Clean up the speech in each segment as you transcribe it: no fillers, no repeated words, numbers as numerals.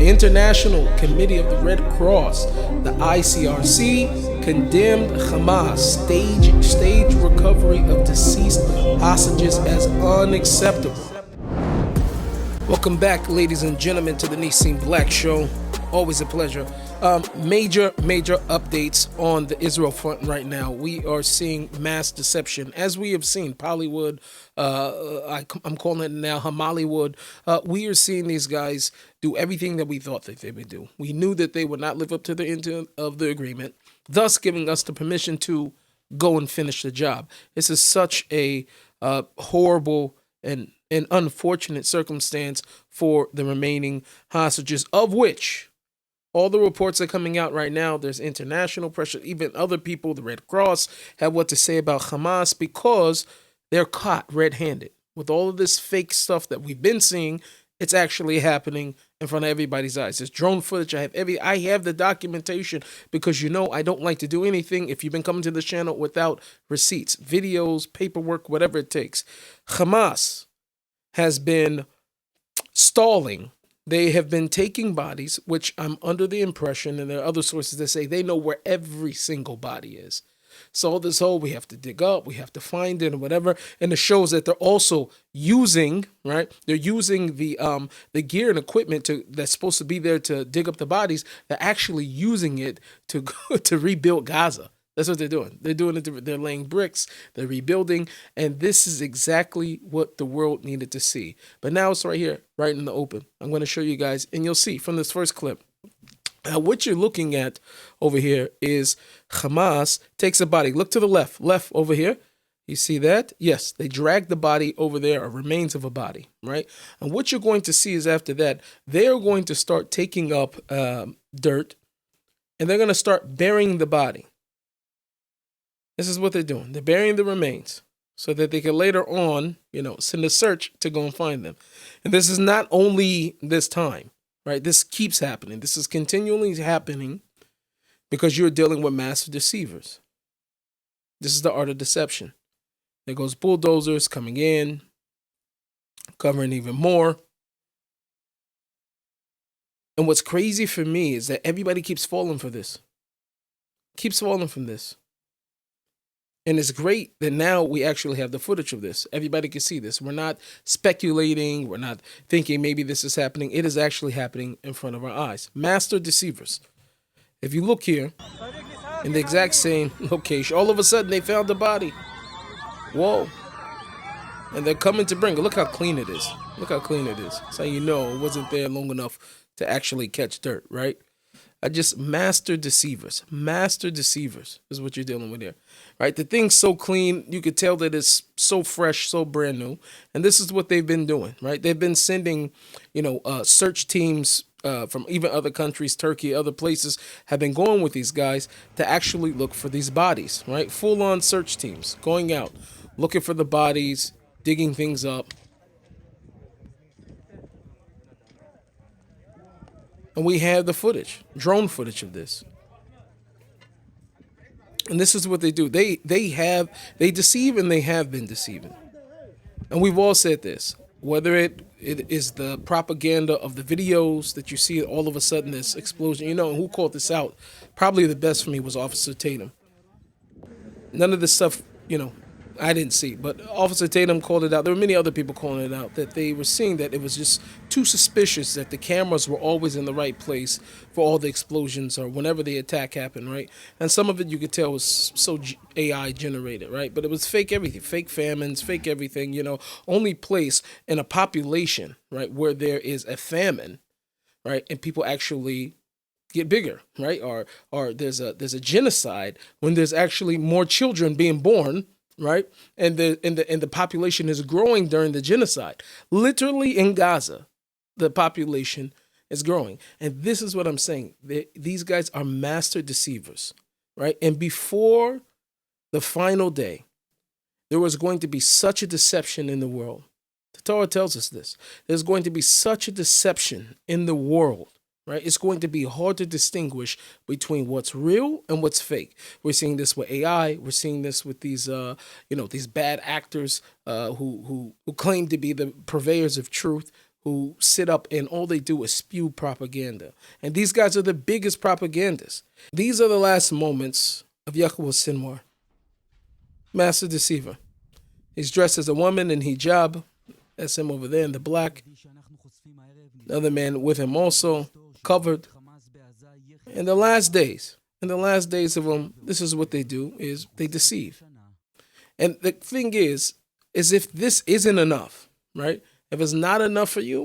The International Committee of the Red Cross, the ICRC, condemned Hamas stage recovery of deceased hostages as unacceptable. Welcome back, ladies and gentlemen, to the Nissim Black Show. Always a pleasure. Major updates on the Israel front right now. We are seeing mass deception, as we have seen Hollywood. I'm calling it now Hollywood. We are seeing these guys do everything that we thought that they would do. We knew that they would not live up to the intent of the agreement, thus giving us the permission to go and finish the job. This is such a horrible and an unfortunate circumstance for the remaining hostages, of which all the reports are coming out right now. There's international pressure. Even other people, the Red Cross, have what to say about Hamas because they're caught red-handed. With all of this fake stuff that we've been seeing, it's actually happening in front of everybody's eyes. There's drone footage. I have the documentation because, you know, I don't like to do anything if you've been coming to the channel without receipts, videos, paperwork, whatever it takes. Hamas has been stalling. They have been taking bodies, which I'm under the impression, and there are other sources that say they know where every single body is. So this whole, we have to dig up, we have to find it, or whatever, and it shows that they're also using, right? They're using the gear and equipment that's supposed to be there to dig up the bodies. They're actually using it to to rebuild Gaza. That's what they're doing. They're doing it. They're laying bricks. They're rebuilding. And this is exactly what the world needed to see. But now it's right here, right in the open. I'm going to show you guys, and you'll see from this first clip. Now, what you're looking at over here is Hamas takes a body. Look to the left over here. You see that? Yes, they drag the body over there, or remains of a body, right? And what you're going to see is after that, they're going to start taking up dirt, and they're going to start burying the body. This is what they're doing. They're burying the remains so that they can later on, send a search to go and find them. And this is not only this time, right? This keeps happening. This is continually happening because you're dealing with master deceivers. This is the art of deception. There goes bulldozers coming in, covering even more. And what's crazy for me is that everybody keeps falling for this. Keeps falling from this. And it's great that now we actually have the footage of this. Everybody can see this. We're not speculating. We're not thinking maybe this is happening. It is actually happening in front of our eyes. Master deceivers. If you look here, in the exact same location, all of a sudden they found the body. Whoa. And they're coming to bring it. Look how clean it is. Look how clean it is. So you know it wasn't there long enough to actually catch dirt, right? Master deceivers. Master deceivers is what you're dealing with here, right? The thing's so clean, you could tell that it's so fresh, so brand new. And this is what they've been doing, right? They've been sending, search teams from even other countries, Turkey, other places, have been going with these guys to actually look for these bodies, right? Full-on search teams going out, looking for the bodies, digging things up. And we have the footage, drone footage of this. And this is what they do. They deceive, and they have been deceiving. And we've all said this, whether it is the propaganda of the videos that you see all of a sudden this explosion. Who called this out? Probably the best for me was Officer Tatum. None of this stuff, I didn't see, but Officer Tatum called it out. There were many other people calling it out, that they were seeing that it was just too suspicious that the cameras were always in the right place for all the explosions or whenever the attack happened, right? And some of it you could tell was so AI generated, right? But it was fake everything, fake famines, fake everything, only place in a population, right, where there is a famine, right, and people actually get bigger, right? Or there's a genocide when there's actually more children being born, right? And the population is growing during the genocide. Literally in Gaza, the population is growing. And this is what I'm saying. These guys are master deceivers, right? And before the final day, there was going to be such a deception in the world. The Torah tells us this. There's going to be such a deception in the world, right? It's going to be hard to distinguish between what's real and what's fake. We're seeing this with AI. We're seeing this with these, these bad actors who claim to be the purveyors of truth, who sit up and all they do is spew propaganda. And these guys are the biggest propagandists. These are the last moments of Yahuwah Sinwar, master deceiver. He's dressed as a woman in hijab. That's him over there in the black. Another man with him also, covered. In the last days of them, this is what they do, is they deceive. And the thing is if this isn't enough, right? If it's not enough for you,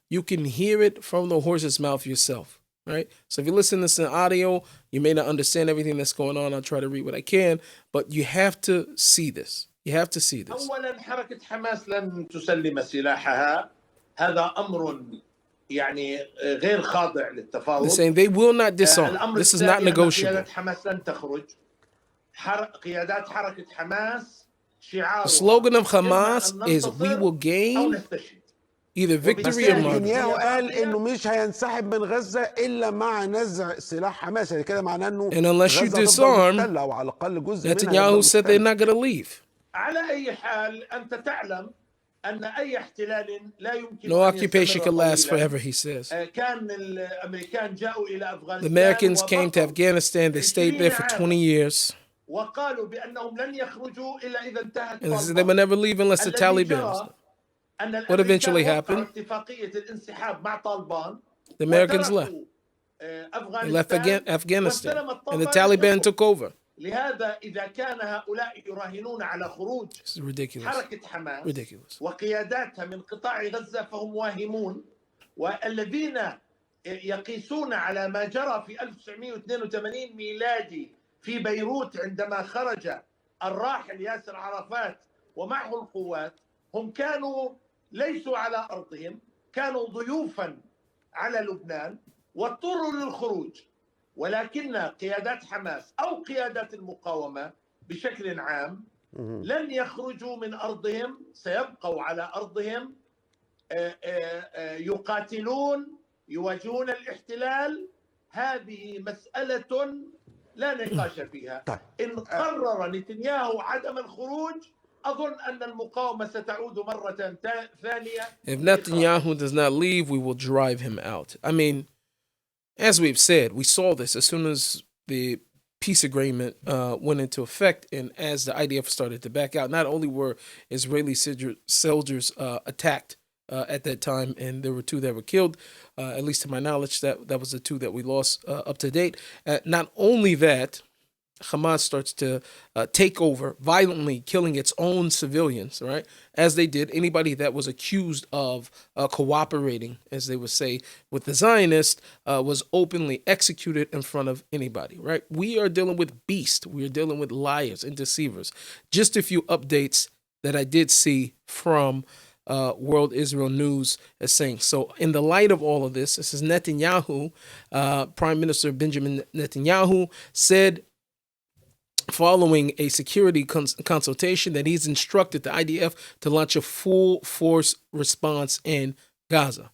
you can hear it from the horse's mouth yourself, right? So if you listen to this in audio, you may not understand everything that's going on. I'll try to read what I can, but you have to see this. You have to see this. أولاً حركة حماس لن تسلم سلاحها. هذا أمر يعني غير خاضع للتفاوض. They're saying they will not disarm. This is not negotiable. قيادات حماس لن تخرج. قيادات حركة حماس The slogan of Hamas is we will gain either victory or murder. نتنياهو قال انه مش هينسحب من غزه الا مع نزع سلاح حماس، يعني كده معناه انه And unless you disarm, او على الاقل جزء Netanyahu said they're not going to leave. على اي حال انت تعلم ان اي احتلال لا يمكن No occupation can last forever, he says. كان الامريكان جاءوا الى افغانستان. The Americans came to Afghanistan. They stayed there for 20 years. وقالوا بانهم لن يخرجوا الا اذا انتهت. And they will never leave unless the Taliban. What eventually happened? The Americans left. They left Afghanistan, and the Taliban took over. لهذا إذا كان هؤلاء يراهنون على خروج حركة حماس وقياداتها من قطاع غزة فهم واهمون، والذين يقيسون على ما جرى في 1982 ميلادي في بيروت عندما خرج الراحل ياسر عرفات ومعه القوات، هم كانوا ليسوا على أرضهم، كانوا ضيوفا على لبنان واضطروا للخروج. ولكن قيادات حماس أو قيادات المقاومة بشكل عام لن يخرجوا من أرضهم، سيبقوا على أرضهم يقاتلون يواجهون الاحتلال. هذه مسألة لا نقاش فيها. إن قرر نتنياهو عدم الخروج أظن أن المقاومة ستعود مرة ثانية. If Netanyahu does not leave, we will drive him out. I mean, as we've said, we saw this as soon as the peace agreement went into effect, and as the IDF started to back out. Not only were Israeli soldiers attacked at that time, and there were 2 that were killed, at least to my knowledge, that was the 2 that we lost up to date. Not only that, Hamas starts to take over, violently killing its own civilians, right? As they did anybody that was accused of cooperating, as they would say, with the Zionists, was openly executed in front of anybody, right? We are dealing with beasts. We are dealing with liars and deceivers. Just a few updates that I did see from World Israel News is saying. So in the light of all of this is Netanyahu, Prime Minister Benjamin Netanyahu said, following a security consultation, that he's instructed the IDF to launch a full force response in Gaza.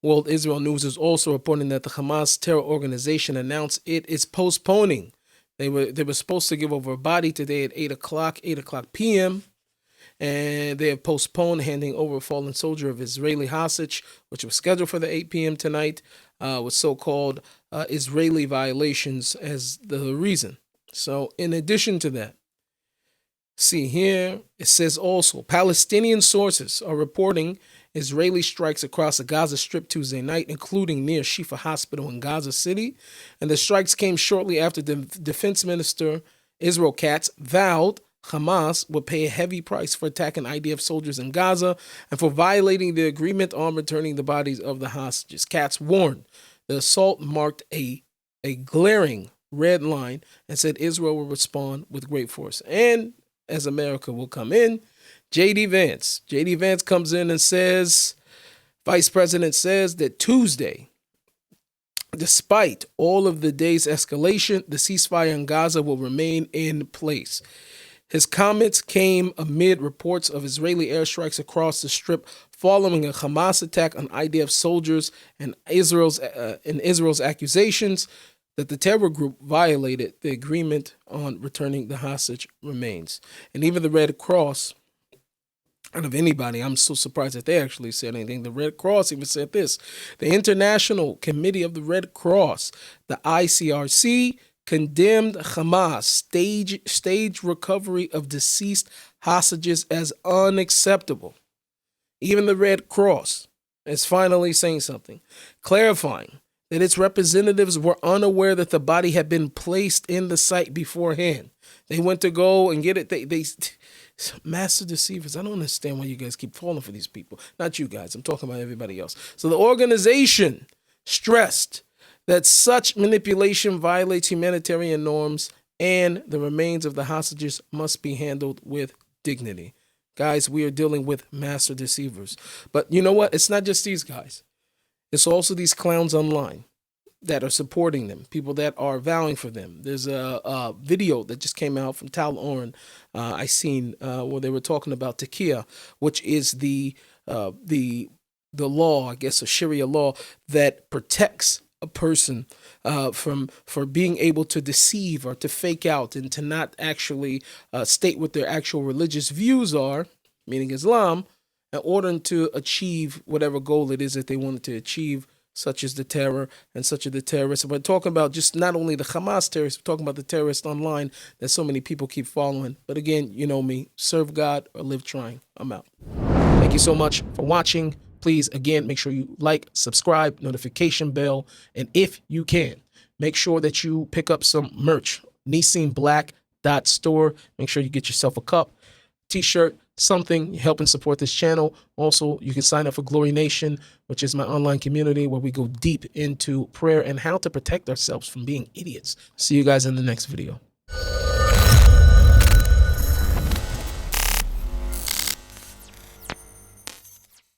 World Israel News is also reporting that the Hamas terror organization announced it is postponing. They were supposed to give over a body today at 8 o'clock p.m., and they have postponed handing over a fallen soldier of Israeli hostage, which was scheduled for the 8 p.m. tonight, with so-called Israeli violations as the reason. So in addition to that, see here, it says also, Palestinian sources are reporting Israeli strikes across the Gaza Strip Tuesday night, including near Shifa Hospital in Gaza City. And the strikes came shortly after the Defense Minister, Israel Katz, vowed Hamas would pay a heavy price for attacking IDF soldiers in Gaza and for violating the agreement on returning the bodies of the hostages. Katz warned the assault marked a glaring red line and said Israel will respond with great force. And as America will come in, J.D. Vance comes in and says, Vice President says that Tuesday, despite all of the day's escalation, the ceasefire in Gaza will remain in place. His comments came amid reports of Israeli airstrikes across the Strip following a Hamas attack on IDF soldiers and Israel's accusations that the terror group violated the agreement on returning the hostage remains. And even the Red Cross out of anybody. I'm so surprised that they actually said anything. The Red Cross even said this. The International Committee of the Red Cross, the ICRC, condemned Hamas stage recovery of deceased hostages as unacceptable. Even the Red Cross is finally saying something, clarifying that its representatives were unaware that the body had been placed in the site beforehand. They went to go and get it. They master deceivers. I don't understand why you guys keep falling for these people. Not you guys. I'm talking about everybody else. So the organization stressed that such manipulation violates humanitarian norms and the remains of the hostages must be handled with dignity. Guys, we are dealing with master deceivers. But you know what? It's not just these guys. It's also these clowns online that are supporting them, people that are vouching for them. There's a video that just came out from Tal Oren I seen where they were talking about Takia, which is the law, I guess, a Sharia law that protects a person for being able to deceive or to fake out and to not actually state what their actual religious views are, meaning Islam, in order to achieve whatever goal it is that they wanted to achieve, such as the terror and such as the terrorists. We're talking about just not only the Hamas terrorists, we're talking about the terrorists online that so many people keep following. But again, you know me, serve God or live trying. I'm out. Thank you so much for watching. Please, again, make sure you like, subscribe, notification bell, and if you can, make sure that you pick up some merch. NissimBlack.store. Make sure you get yourself a cup, t-shirt, something, help and support this channel. Also, you can sign up for Glory Nation, which is my online community where we go deep into prayer and how to protect ourselves from being idiots. See you guys in the next video.